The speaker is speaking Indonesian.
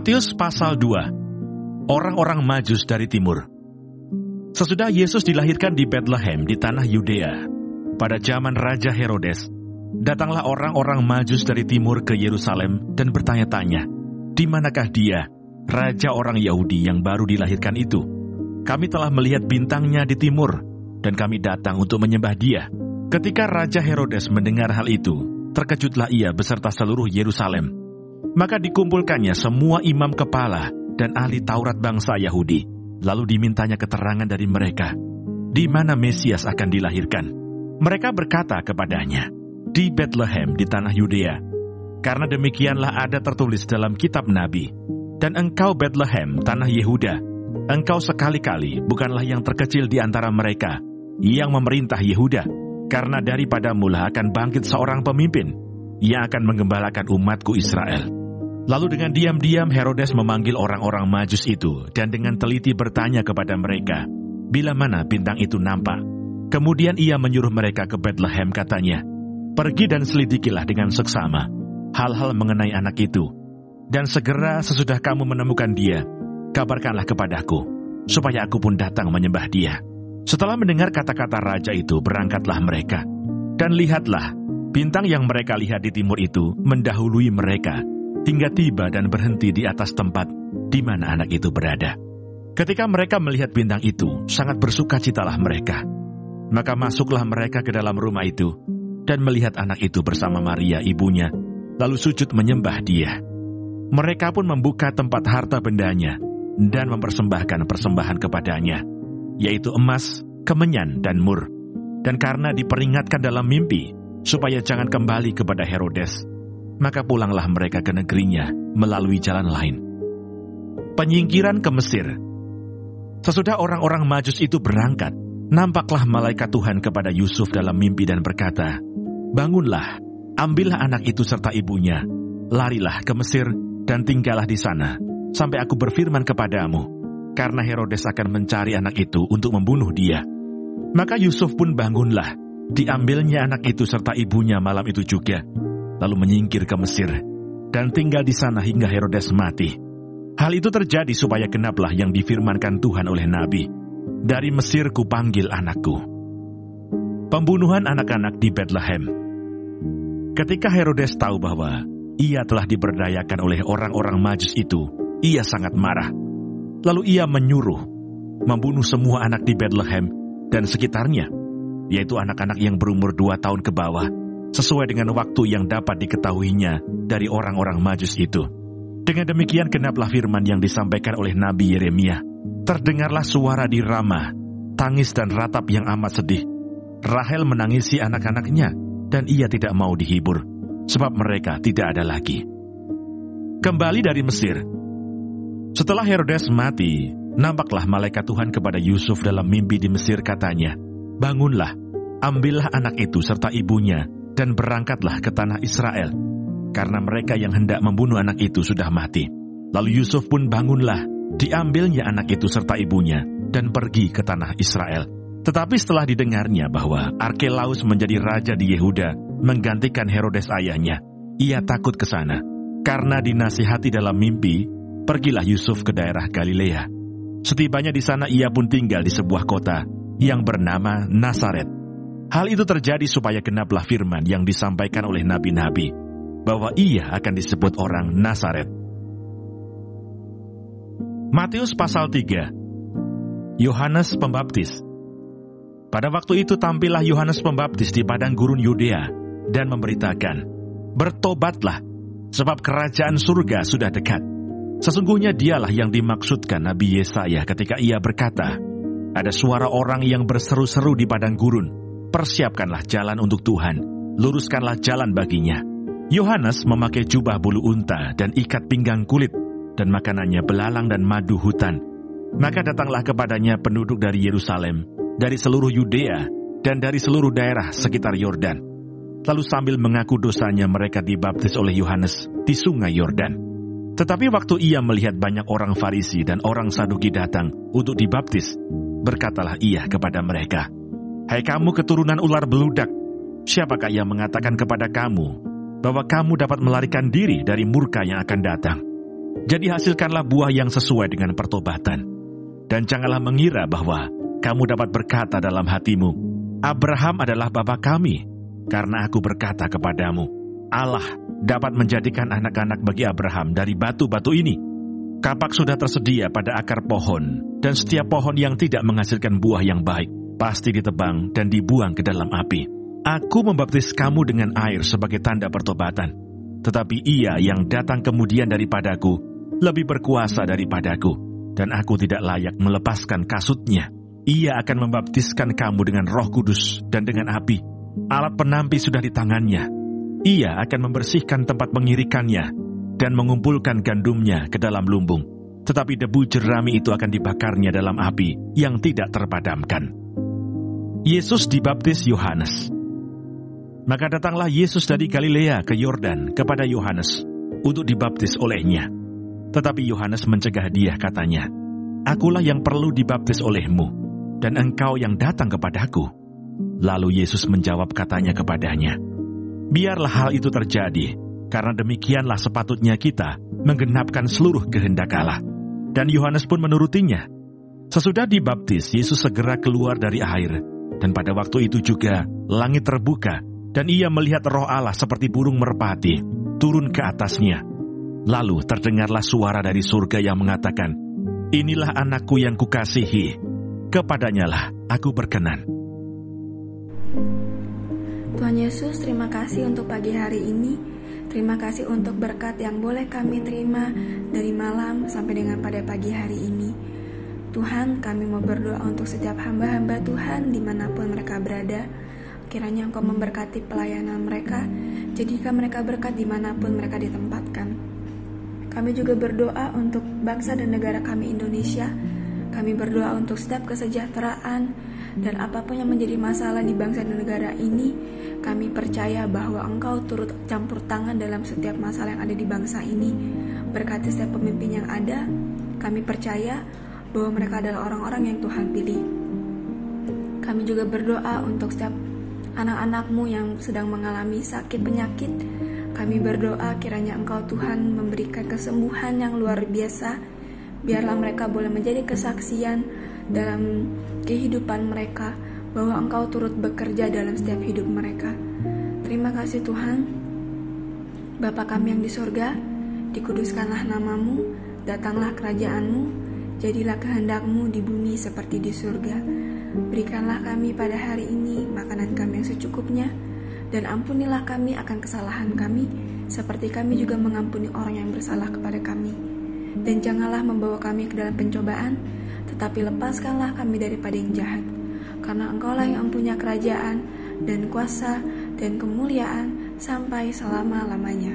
Matius pasal 2. Orang-orang Majus dari timur. Sesudah Yesus dilahirkan di Betlehem di tanah Yudea, pada zaman Raja Herodes, datanglah orang-orang Majus dari timur ke Yerusalem dan bertanya-tanya, "Di manakah dia, Raja orang Yahudi yang baru dilahirkan itu? Kami telah melihat bintangnya di timur, dan kami datang untuk menyembah dia." Ketika Raja Herodes mendengar hal itu, terkejutlah ia beserta seluruh Yerusalem. Maka dikumpulkannya semua imam kepala dan ahli Taurat bangsa Yahudi. Lalu dimintanya keterangan dari mereka, di mana Mesias akan dilahirkan. Mereka berkata kepadanya, "Di Betlehem di tanah Yudea. Karena demikianlah ada tertulis dalam kitab Nabi. Dan engkau Betlehem, tanah Yehuda, engkau sekali-kali bukanlah yang terkecil di antara mereka, yang memerintah Yehuda. Karena daripadamulah akan bangkit seorang pemimpin, yang akan menggembalakan umatku Israel." Lalu dengan diam-diam Herodes memanggil orang-orang Majus itu dan dengan teliti bertanya kepada mereka, bila mana bintang itu nampak. Kemudian ia menyuruh mereka ke Betlehem, katanya, "Pergi dan selidikilah dengan seksama hal-hal mengenai anak itu. Dan segera sesudah kamu menemukan dia, kabarkanlah kepadaku, supaya aku pun datang menyembah dia." Setelah mendengar kata-kata raja itu, berangkatlah mereka. Dan lihatlah, bintang yang mereka lihat di timur itu mendahului mereka, hingga tiba dan berhenti di atas tempat di mana anak itu berada. Ketika mereka melihat bintang itu, sangat bersukacitalah mereka. Maka masuklah mereka ke dalam rumah itu, dan melihat anak itu bersama Maria ibunya, lalu sujud menyembah dia. Mereka pun membuka tempat harta bendanya, dan mempersembahkan persembahan kepadanya, yaitu emas, kemenyan, dan mur. Dan karena diperingatkan dalam mimpi, supaya jangan kembali kepada Herodes, maka pulanglah mereka ke negerinya melalui jalan lain. Penyingkiran ke Mesir. Sesudah orang-orang Majus itu berangkat, nampaklah malaikat Tuhan kepada Yusuf dalam mimpi dan berkata, "Bangunlah, ambillah anak itu serta ibunya, larilah ke Mesir dan tinggallah di sana, sampai aku berfirman kepadamu, karena Herodes akan mencari anak itu untuk membunuh dia." Maka Yusuf pun bangunlah, diambilnya anak itu serta ibunya malam itu juga, lalu menyingkir ke Mesir, dan tinggal di sana hingga Herodes mati. Hal itu terjadi supaya genaplah yang difirmankan Tuhan oleh Nabi, "Dari Mesir kupanggil anakku." Pembunuhan anak-anak di Betlehem. Ketika Herodes tahu bahwa ia telah diberdayakan oleh orang-orang Majus itu, ia sangat marah. Lalu ia menyuruh membunuh semua anak di Betlehem dan sekitarnya, yaitu anak-anak yang berumur 2 tahun ke bawah, sesuai dengan waktu yang dapat diketahuinya dari orang-orang Majus itu. Dengan demikian genaplah firman yang disampaikan oleh Nabi Yeremia. Terdengarlah suara di Rama, tangis dan ratap yang amat sedih. Rahel menangisi anak-anaknya, dan ia tidak mau dihibur, sebab mereka tidak ada lagi. Kembali dari Mesir. Setelah Herodes mati, nampaklah malaikat Tuhan kepada Yusuf dalam mimpi di Mesir, katanya, "Bangunlah, ambillah anak itu serta ibunya, dan berangkatlah ke tanah Israel, karena mereka yang hendak membunuh anak itu sudah mati." Lalu Yusuf pun bangunlah, diambilnya anak itu serta ibunya, dan pergi ke tanah Israel. Tetapi setelah didengarnya bahwa Arkelaus menjadi raja di Yehuda, menggantikan Herodes ayahnya, ia takut ke sana. Karena dinasihati dalam mimpi, pergilah Yusuf ke daerah Galilea. Setibanya di sana ia pun tinggal di sebuah kota yang bernama Nazaret. Hal itu terjadi supaya genaplah firman yang disampaikan oleh nabi-nabi, bahwa ia akan disebut orang Nazaret. Matius pasal 3. Yohanes Pembaptis. Pada waktu itu tampillah Yohanes Pembaptis di padang gurun Yudea dan memberitakan, "Bertobatlah, sebab kerajaan surga sudah dekat." Sesungguhnya dialah yang dimaksudkan Nabi Yesaya ketika ia berkata, "Ada suara orang yang berseru-seru di padang gurun, persiapkanlah jalan untuk Tuhan, luruskanlah jalan baginya." Yohanes memakai jubah bulu unta dan ikat pinggang kulit, dan makanannya belalang dan madu hutan. Maka datanglah kepadanya penduduk dari Yerusalem, dari seluruh Yudea, dan dari seluruh daerah sekitar Yordan. Lalu sambil mengaku dosanya mereka dibaptis oleh Yohanes di sungai Yordan. Tetapi waktu ia melihat banyak orang Farisi dan orang Saduki datang untuk dibaptis, berkatalah ia kepada mereka, "Hai kamu keturunan ular beludak, siapakah yang mengatakan kepada kamu bahwa kamu dapat melarikan diri dari murka yang akan datang? Jadi hasilkanlah buah yang sesuai dengan pertobatan. Dan janganlah mengira bahwa kamu dapat berkata dalam hatimu, Abraham adalah bapa kami, karena aku berkata kepadamu, Allah dapat menjadikan anak-anak bagi Abraham dari batu-batu ini. Kapak sudah tersedia pada akar pohon, dan setiap pohon yang tidak menghasilkan buah yang baik pasti ditebang dan dibuang ke dalam api. Aku membaptis kamu dengan air sebagai tanda pertobatan, tetapi Ia yang datang kemudian daripadaku lebih berkuasa daripadaku, dan aku tidak layak melepaskan kasutnya. Ia akan membaptiskan kamu dengan Roh Kudus dan dengan api. Alat penampi sudah di tangannya. Ia akan membersihkan tempat pengirikannya dan mengumpulkan gandumnya ke dalam lumbung. Tetapi debu jerami itu akan dibakarnya dalam api yang tidak terpadamkan. Yesus dibaptis Yohanes. Maka datanglah Yesus dari Galilea ke Yordan kepada Yohanes untuk dibaptis olehnya. Tetapi Yohanes mencegah dia, katanya, Akulah yang perlu dibaptis olehmu, dan engkau yang datang kepadaku. Lalu Yesus menjawab, katanya kepadanya, Biarlah hal itu terjadi, karena demikianlah sepatutnya kita menggenapkan seluruh kehendak Allah. Dan Yohanes pun menurutinya. Sesudah dibaptis, Yesus segera keluar dari air, dan pada waktu itu juga langit terbuka, dan ia melihat Roh Allah seperti burung merpati turun ke atasnya. Lalu terdengarlah suara dari surga yang mengatakan, Inilah anakku yang kukasihi, kepadanyalah aku berkenan. Tuhan Yesus, terima kasih untuk pagi hari ini. Terima kasih untuk berkat yang boleh kami terima dari malam sampai dengan pada pagi hari ini. Tuhan, kami mau berdoa untuk setiap hamba-hamba Tuhan dimanapun mereka berada. Kiranya Engkau memberkati pelayanan mereka, jadikan mereka berkat dimanapun mereka ditempatkan. Kami juga berdoa untuk bangsa dan negara kami Indonesia. Kami berdoa untuk setiap kesejahteraan dan apapun yang menjadi masalah di bangsa dan negara ini. Kami percaya bahwa Engkau turut campur tangan dalam setiap masalah yang ada di bangsa ini. Berkati setiap pemimpin yang ada. Kami percaya bahwa mereka adalah orang-orang yang Tuhan pilih. Kami juga berdoa untuk setiap anak-anak-Mu yang sedang mengalami sakit penyakit. Kami berdoa kiranya Engkau Tuhan memberikan kesembuhan yang luar biasa. Biarlah mereka boleh menjadi kesaksian dalam kehidupan mereka bahwa Engkau turut bekerja dalam setiap hidup mereka. Terima kasih Tuhan. Bapa kami yang di surga, dikuduskanlah nama-Mu, datanglah kerajaan-Mu, jadilah kehendak-Mu di bumi seperti di surga. Berikanlah kami pada hari ini makanan kami yang secukupnya, dan ampunilah kami akan kesalahan kami, seperti kami juga mengampuni orang yang bersalah kepada kami. Dan janganlah membawa kami ke dalam pencobaan, tetapi lepaskanlah kami daripada yang jahat. Karena Engkaulah yang punya kerajaan, dan kuasa, dan kemuliaan, sampai selama-lamanya.